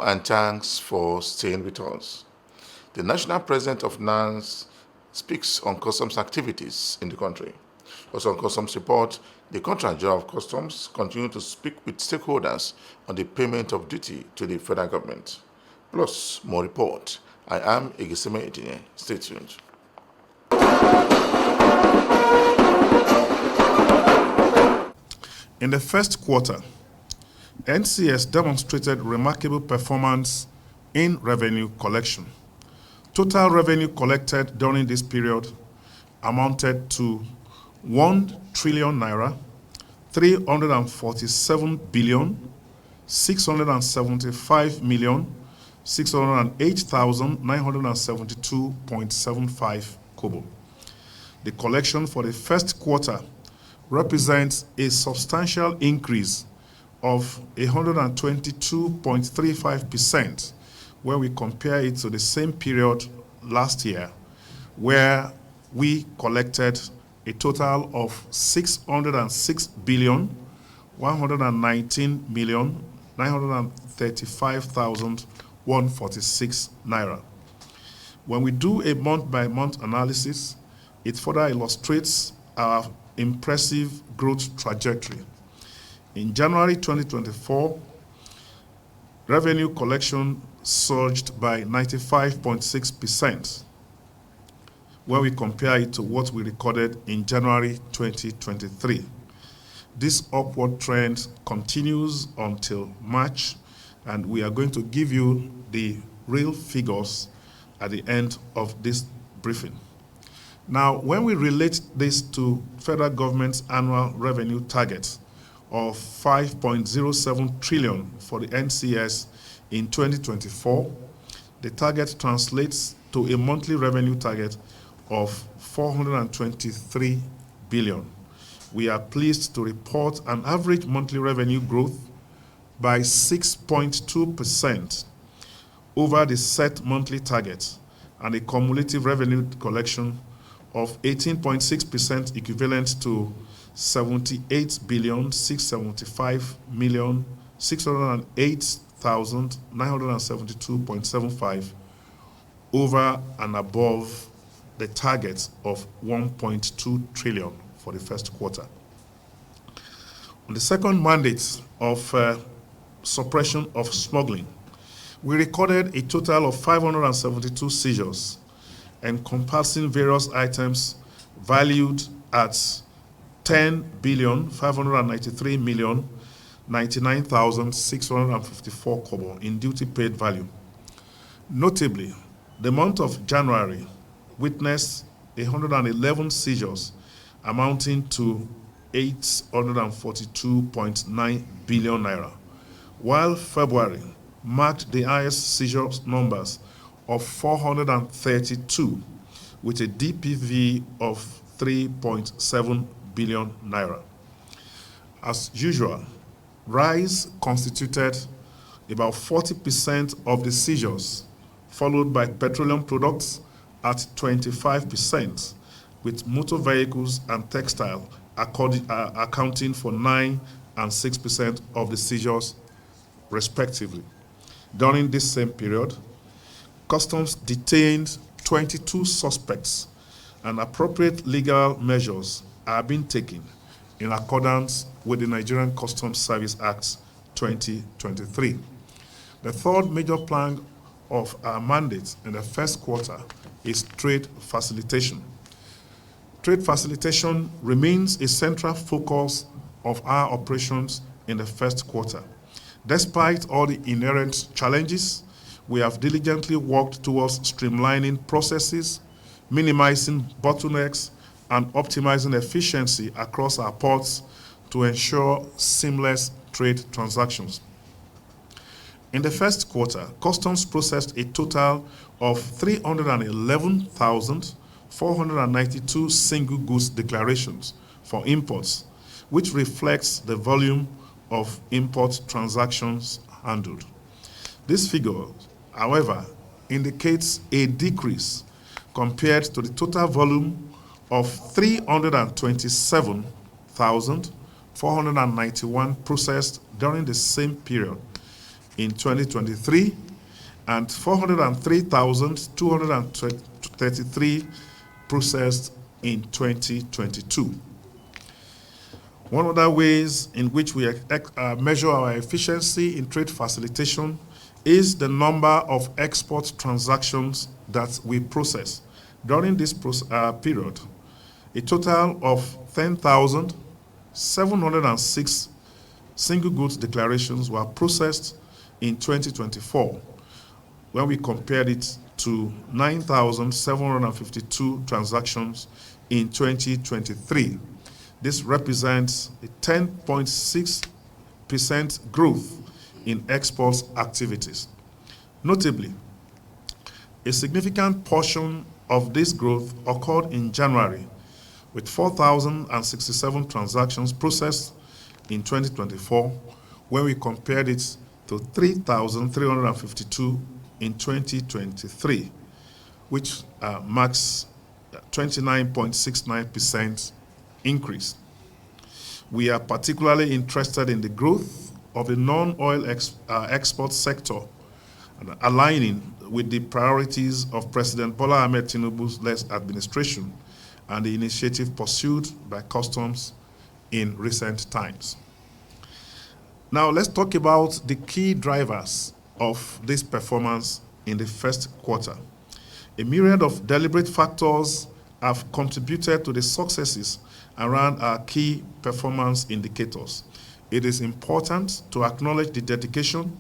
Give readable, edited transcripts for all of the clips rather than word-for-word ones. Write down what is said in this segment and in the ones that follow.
Hello and thanks for staying with us. The National President of NANS speaks on customs activities in the country. Also on customs report, the Contractor General of Customs continue to speak with stakeholders on the payment of duty to the federal government. Plus, more report. I am Igiseme Edine. Stay tuned. In the first quarter, NCS demonstrated remarkable performance in revenue collection. Total revenue collected during this period amounted to 1 trillion naira, 347 billion, 675 million, 608,972.75 kobo. The collection for the first quarter represents a substantial increase of 122.35% when we compare it to the same period last year, where we collected a total of 606 billion, 119 million, 935,146 naira. When we do a month-by-month analysis, it further illustrates our impressive growth trajectory. In January 2024, revenue collection surged by 95.6% when we compare it to what we recorded in January 2023. This upward trend continues until March, and we are going to give you the real figures at the end of this briefing. Now, when we relate this to federal government's annual revenue target of 5.07 trillion for the NCS in 2024, the target translates to a monthly revenue target of 423 billion. We are pleased to report an average monthly revenue growth by 6.2% over the set monthly target and a cumulative revenue collection of 18.6% equivalent to 78 billion 675 million 608,972.75 over and above the target of 1.2 trillion for the first quarter. On the second mandate of suppression of smuggling, we recorded a total of 572 seizures encompassing various items valued at 10 billion 593 million 99,654 kobo in duty paid value. Notably, the month of January witnessed 111 seizures amounting to 842.9 billion naira, while February marked the highest seizure numbers of 432 with a DPV of 3.7 billion naira. As usual, rice constituted about 40% of the seizures, followed by petroleum products at 25%, with motor vehicles and textile accounting for 9% and 6% of the seizures, respectively. During this same period, Customs detained 22 suspects, and appropriate legal measures are being taken in accordance with the Nigerian Customs Service Act 2023. The third major plank of our mandate in the first quarter is trade facilitation. Trade facilitation remains a central focus of our operations in the first quarter. Despite all the inherent challenges, we have diligently worked towards streamlining processes, minimizing bottlenecks, and optimizing efficiency across our ports to ensure seamless trade transactions. In the first quarter, Customs processed a total of 311,492 single goods declarations for imports, which reflects the volume of import transactions handled. This figure, however, indicates a decrease compared to the total volume of 327,491 processed during the same period in 2023 and 403,233 processed in 2022. One of the ways in which we measure our efficiency in trade facilitation is the number of export transactions that we process. During this period, a total of 10,706 single goods declarations were processed in 2024 when we compared it to 9,752 transactions in 2023. This represents a 10.6% growth in exports activities. Notably, a significant portion of this growth occurred in January, with 4,067 transactions processed in 2024 when we compared it to 3,352 in 2023, which marks 29.69% increase. We are particularly interested in the growth of the non-oil export sector, and aligning with the priorities of President Bola Ahmed Tinubu's led administration and the initiative pursued by customs in recent times. Now let's talk about the key drivers of this performance in the first quarter. A myriad of deliberate factors have contributed to the successes around our key performance indicators. It is important to acknowledge the dedication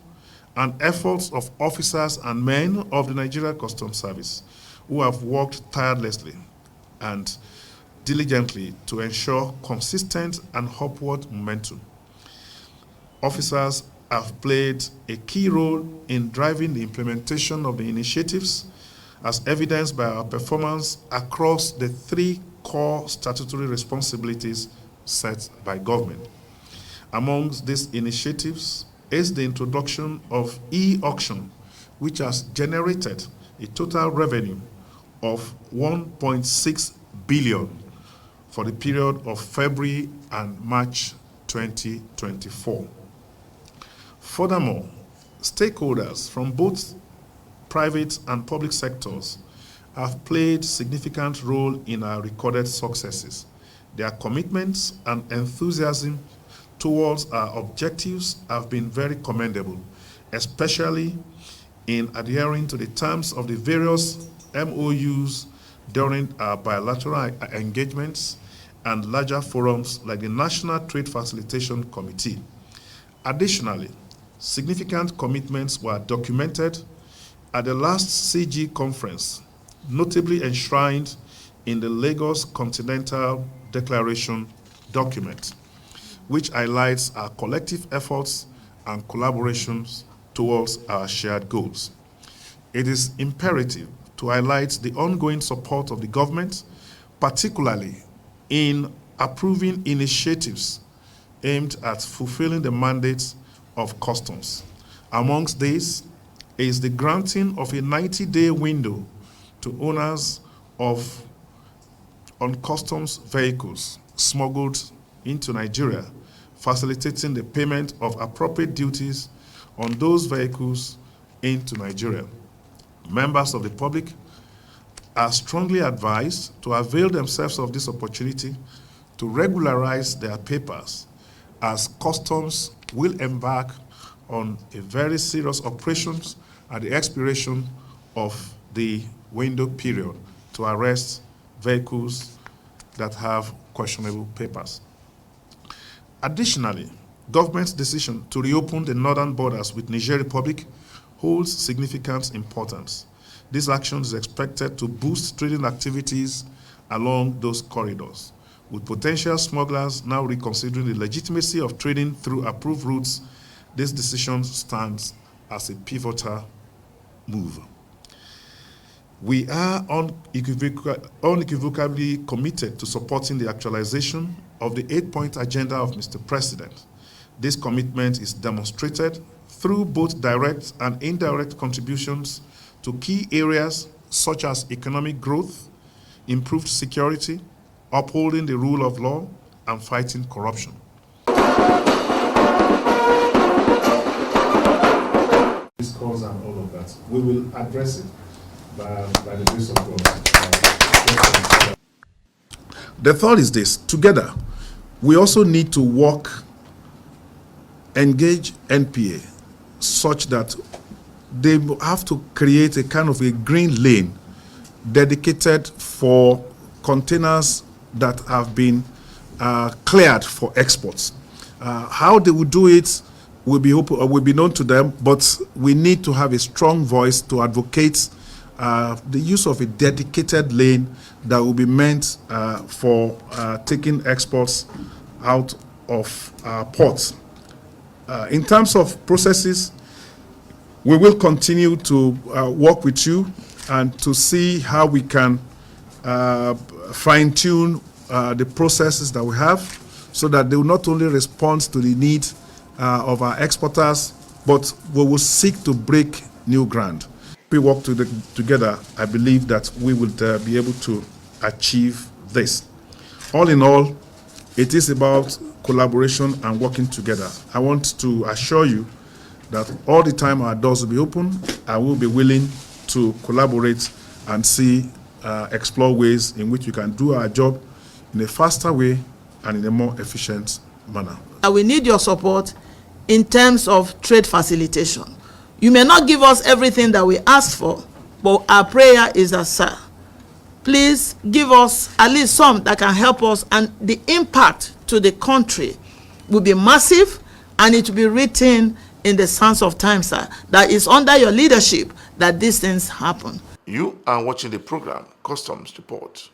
and efforts of officers and men of the Nigeria Customs Service who have worked tirelessly and diligently to ensure consistent and upward momentum. Officers have played a key role in driving the implementation of the initiatives, as evidenced by our performance across the three core statutory responsibilities set by government. Amongst these initiatives is the introduction of e-auction, which has generated a total revenue of 1.6 billion for the period of February and March 2024. Furthermore, stakeholders from both private and public sectors have played significant role in our recorded successes. Their commitments and enthusiasm towards our objectives have been very commendable, especially in adhering to the terms of the various MOUs during our bilateral engagements and larger forums like the National Trade Facilitation Committee. Additionally, significant commitments were documented at the last CG conference, notably enshrined in the Lagos Continental Declaration document, which highlights our collective efforts and collaborations towards our shared goals. It is imperative to highlight the ongoing support of the government, particularly in approving initiatives aimed at fulfilling the mandates of customs. Amongst these is the granting of a 90-day window to owners of uncustoms vehicles smuggled into Nigeria, facilitating the payment of appropriate duties on those vehicles into Nigeria. Members of the public are strongly advised to avail themselves of this opportunity to regularize their papers, as customs will embark on a very serious operations at the expiration of the window period to arrest vehicles that have questionable papers. Additionally, government's decision to reopen the northern borders with Niger Republic holds significant importance. This action is expected to boost trading activities along those corridors, with potential smugglers now reconsidering the legitimacy of trading through approved routes. This decision stands as a pivotal move. We are unequivocally committed to supporting the actualization of the 8-point agenda of Mr. President. This commitment is demonstrated through both direct and indirect contributions to key areas such as economic growth, improved security, upholding the rule of law, and fighting corruption. laws and all of that. We will address it by the grace of God. The third is this: together, we also need to engage NPA such that they have to create a kind of a green lane dedicated for containers that have been cleared for exports. How they will do it will be known to them, but we need to have a strong voice to advocate the use of a dedicated lane that will be meant for taking exports out of ports. In terms of processes, we will continue to work with you and to see how we can fine-tune the processes that we have so that they will not only respond to the needs of our exporters, but we will seek to break new ground. We work together, I believe that we will be able to achieve this. All in all, it is about collaboration and working together. I want to assure you that all the time our doors will be open. I will be willing to collaborate and explore ways in which we can do our job in a faster way and in a more efficient manner. We need your support in terms of trade facilitation. You may not give us everything that we asked for, but our prayer is that, sir, please give us at least some that can help us, and the impact to the country will be massive, and it will be written in the sands of time, sir, that is under your leadership that these things happen. You are watching the program Customs Report.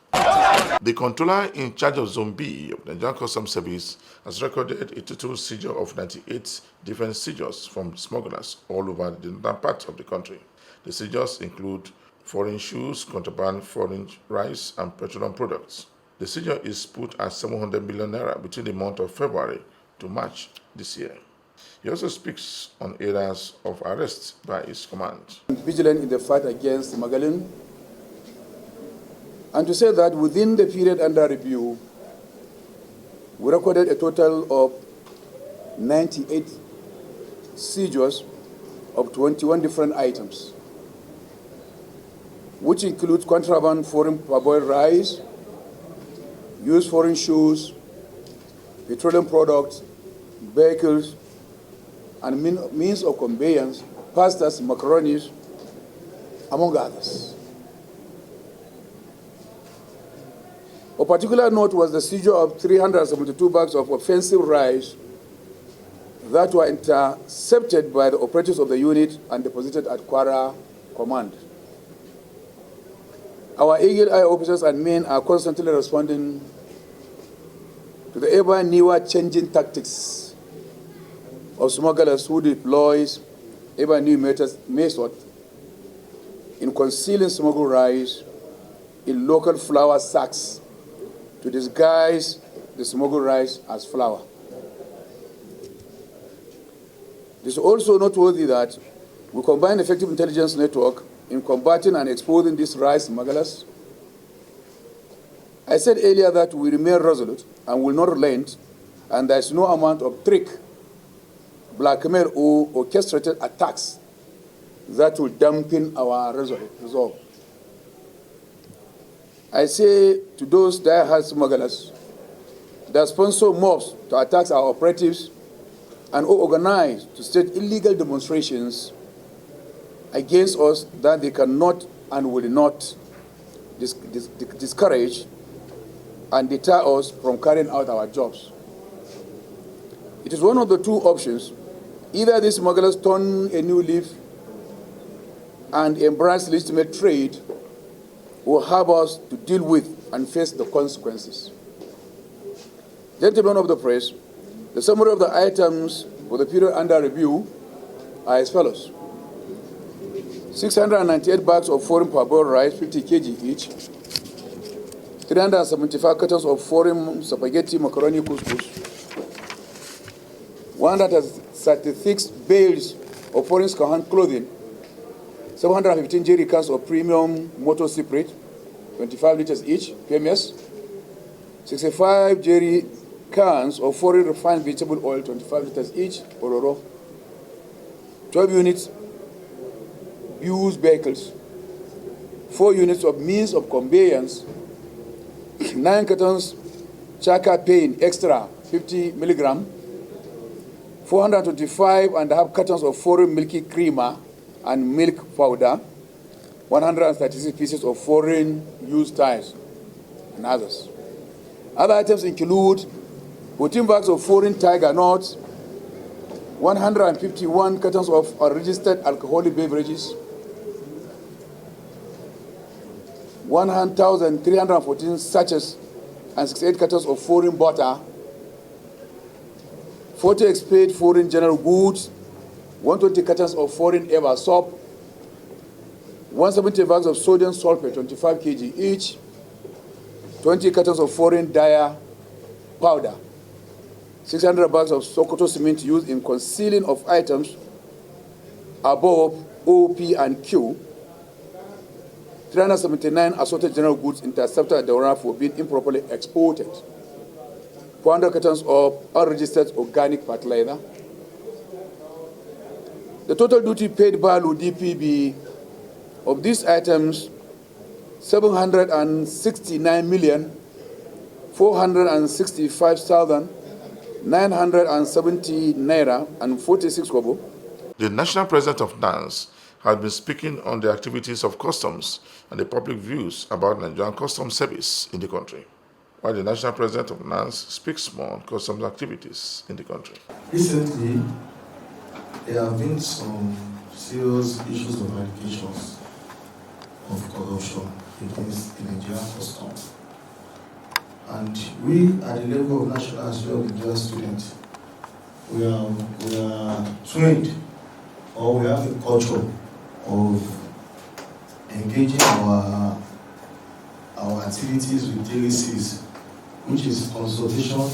The controller in charge of Zone B of the Nigerian Customs Service has recorded a total seizure of 98 different seizures from smugglers all over the northern part of the country. The seizures include foreign shoes, contraband, foreign rice, and petroleum products. The seizure is put at 700 million naira between the month of February to March this year. He also speaks on areas of arrest by his command. Vigilant in the fight against smuggling, and to say that within the period under review, we recorded a total of 98 seizures of 21 different items, which includes contraband foreign parboiled rice, used foreign shoes, petroleum products, vehicles, and means of conveyance, pastas, macaronis, among others. Of particular note was the seizure of 372 bags of offensive rice that were intercepted by the operatives of the unit and deposited at Kwara Command. Our Eagle Eye officers and men are constantly responding to the ever newer changing tactics of smugglers who deploys ever new methods in concealing smuggled rice in local flour sacks to disguise the smuggled rice as flour. It is also noteworthy that we combine effective intelligence network in combating and exposing these rice smugglers. I said earlier that we remain resolute and will not relent, and there is no amount of trick, blackmail, or orchestrated attacks that will dampen our resolve. I say to those die-hard smugglers that sponsor mobs to attack our operatives and organize to stage illegal demonstrations against us, that they cannot and will not discourage and deter us from carrying out our jobs. It is one of the two options. Either these smugglers turn a new leaf and embrace legitimate trade, or have us to deal with and face the consequences. Gentlemen of the press, the summary of the items for the period under review are as follows: 698 bags of foreign parboiled rice, 50 kg each, 375 cartons of foreign spaghetti, macaroni, couscous, 136 bales of foreign second-hand clothing, 715 jerry cans of premium motor spirit, 25 liters each, PMS, 65 jerry cans of foreign refined vegetable oil, 25 liters each, Ororo, 12 units used vehicles, 4 units of means of conveyance, 9 cartons Chaka pain extra 50 milligram, 425.5 cartons of foreign milky creamer and milk powder, 136 pieces of foreign used tires, and others. Other items include 14 bags of foreign tiger nuts, 151 cartons of unregistered alcoholic beverages, 1,314 sachets and 68 cartons of foreign butter, 40 expired foreign general goods, 120 cartons of foreign Eva soap, 170 bags of sodium sulfate, 25 kg each, 20 cartons of foreign dye powder, 600 bags of Sokoto cement used in concealing of items above O, P, and Q, 379 assorted general goods intercepted at the Orana for being improperly exported, 400 cartons of unregistered organic fertilizer. The total duty paid by DPB of these items 769,465,970 naira and 46 kobo. The national president of NANS has been speaking on the activities of customs and the public views about Nigerian customs service in the country, while the national president of NANS speaks more on customs activities in the country. Recently, there have been some serious issues of allegations of corruption against the Nigerian customs. And we, at the level of national as well as Nigerian students, we are trained, or we have a culture of engaging our activities with DLCs, which is consultation,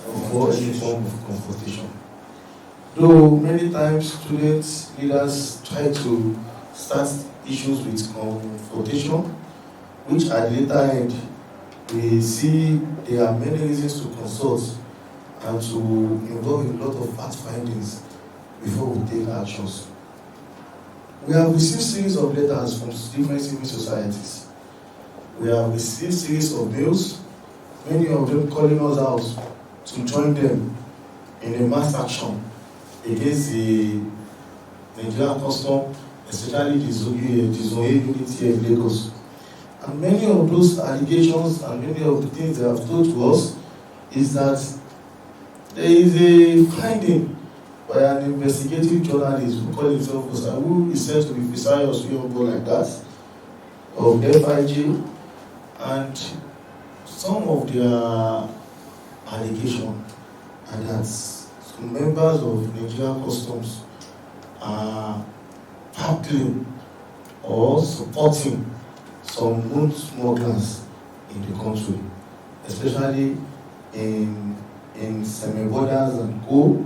before any form of confrontation. Though many times students, leaders try to start issues with confrontation, which at the later end, we see there are many reasons to consult and to involve in a lot of fact findings before we take actions. We have received series of letters from different civil societies. We have received series of bills, many of them calling us out to join them in a mass action against the Nigerian custom, especially the Zoe unity of Lagos. And many of those allegations and many of the things they have told to us is that there is a finding by an investigative journalist who calls himself who is said to be Fisai or Suyombo like that, of FIG, and some of their allegations are that some members of Nigerian customs are tackling or supporting some known smugglers in the country, especially in semi-borders and co.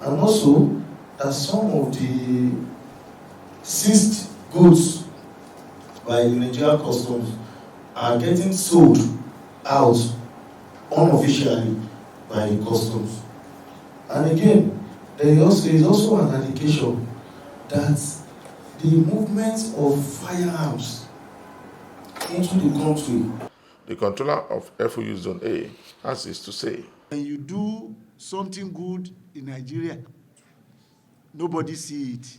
And also that some of the seized goods by the Nigerian customs are getting sold out unofficially by the customs. And again, there is also an allegation that the movement of firearms into the country. The controller of FOU Zone A has this to say. When you do something good in Nigeria, nobody see it.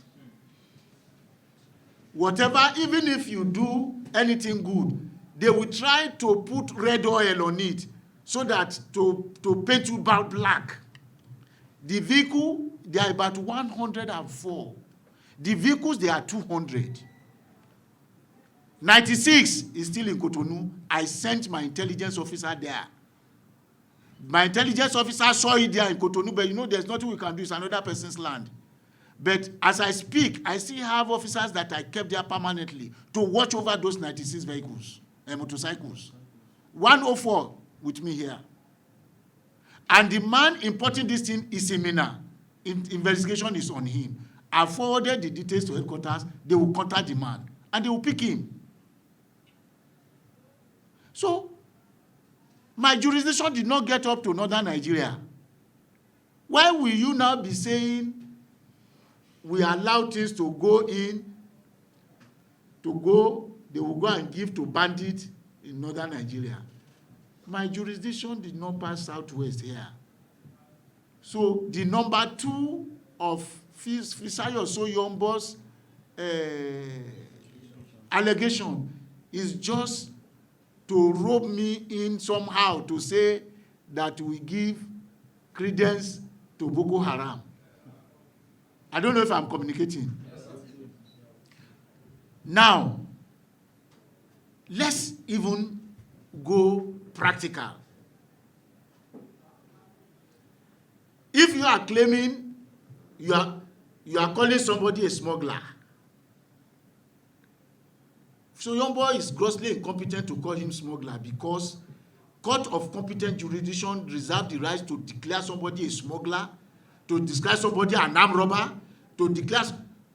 Whatever, even if you do anything good, they will try to put red oil on it so that to paint you black. The vehicle, they are about 104. The vehicles, they are 200. 96 is still in Cotonou. I sent my intelligence officer there. My intelligence officer saw it there in Cotonou, but you know there's nothing we can do. It's another person's land. But as I speak, I still have officers that I kept there permanently to watch over those 96 vehicles and motorcycles. 104 with me here. And the man importing this thing is in Mina. Investigation is on him. I forwarded the details to headquarters. They will contact the man and they will pick him. So, my jurisdiction did not get up to northern Nigeria. Why will you now be saying we allow things to go in, they will go and give to bandits in northern Nigeria. My jurisdiction did not pass southwest here. So the number 2 of Fisayo Soyombo's allegation is just to rope me in somehow to say that we give credence to Boko Haram. I don't know if I'm communicating. Now, let's even go practical. If you are claiming you are calling somebody a smuggler, Soyombo is grossly incompetent to call him smuggler because court of competent jurisdiction reserve the right to declare somebody a smuggler, to declare somebody an armed robber, to declare.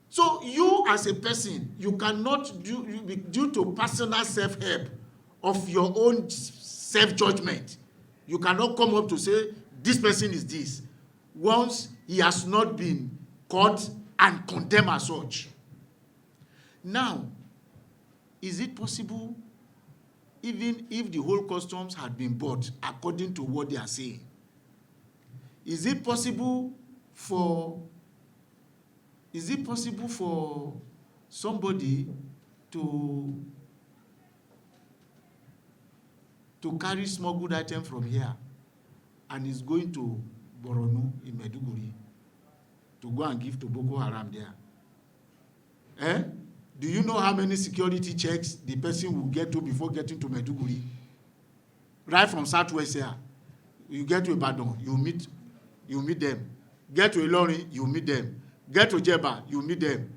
So you as a person, you cannot due to personal self-help of your own self-judgment, you cannot come up to say this person is this once he has not been caught and condemned as such. Now, is it possible, even if the whole customs had been bought according to what they are saying, is it possible for somebody to carry smuggled item from here and is going to Borno in Maiduguri to go and give to Boko Haram there? Do you know how many security checks the person will get to before getting to Maiduguri? Right from southwest here, you get to Ibadan, you meet them. Get to Ilorin, you meet them. Get to Jeba, you meet them.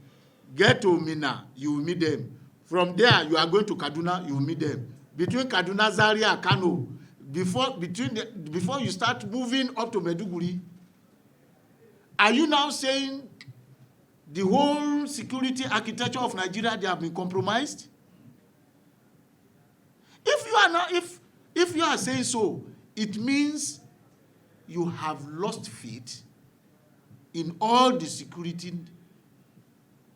Get to Mina, you meet them. From there, you are going to Kaduna, you meet them. Between Kaduna, Zaria, Kano, before you start moving up to Maiduguri, are you now saying the whole security architecture of Nigeria, they have been compromised? If you are saying so, it means you have lost faith in all the security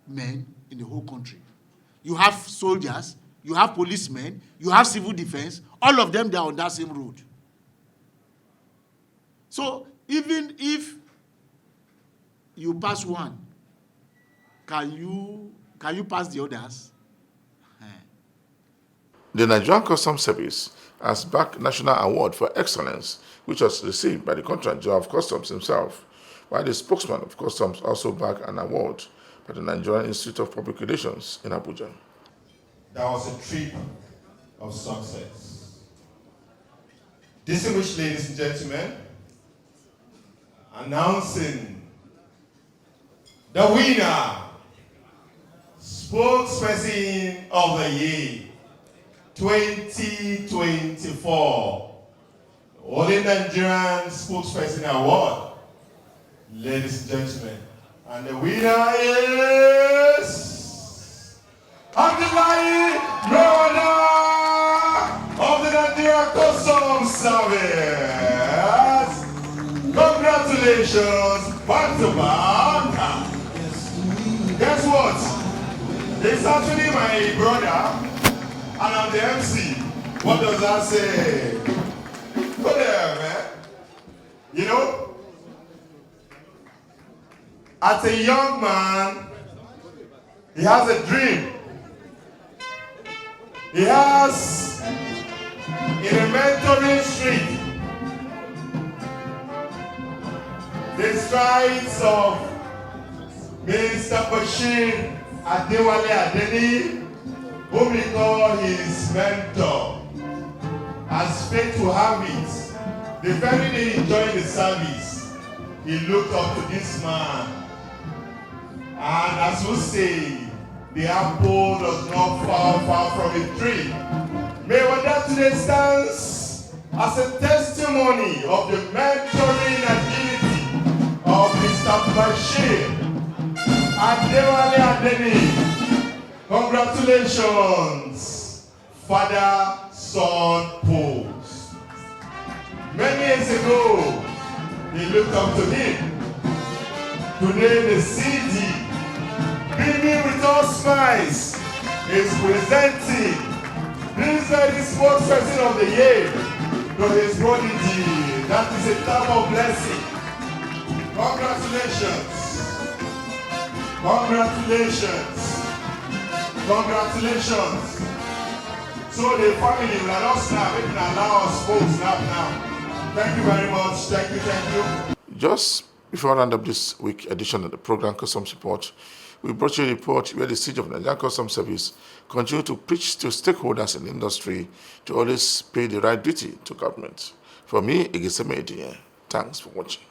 men in the whole country. You have soldiers, you have policemen, you have civil defense, all of them, they are on that same road. So even if you pass one, can you pass the others? The Nigerian Customs Service has backed National Award for Excellence, which was received by the Contractor General of Customs himself, while the spokesman of Customs also backed an award by the Nigerian Institute of Public Relations in Abuja. That was a trip of success. Distinguished ladies and gentlemen, announcing the winner, spokesperson of the year 2024, All Nigerian Spokesperson Award, ladies and gentlemen, and the winner is Abdullahi Rwanda of the Nigerian Customs Service. Congratulations, back to back. Guess what? It's actually my brother, and I'm the MC. What does that say? Go there, man. You know, as a young man, he has a dream. He has, in a mentoring street, the strides of Mr. Bashir Adewale Adeni, whom we call his mentor. As fate to have it, the very day he joined the service, he looked up to this man. And as we say, the apple does not fall far from a tree. May what that today stands as a testimony of the mentoring agility of Mr. Bashir Adewale Adeni. Congratulations, father-son pose. Many years ago, he looked up to him. Today, the city beaming with all smiles, is presenting this very spokesperson of the year to his prodigy. That is a type of blessing. Congratulations. Congratulations. Congratulations. So the family will allow snap, it will allow us both snap now. Thank you very much. Thank you, thank you. Just before I round up this week edition of the program Customs Report, we brought you a report where the siege of Nigerian Customs Service continue to preach to stakeholders in the industry to always pay the right duty to government. For me, Igiseme Edie, thanks for watching.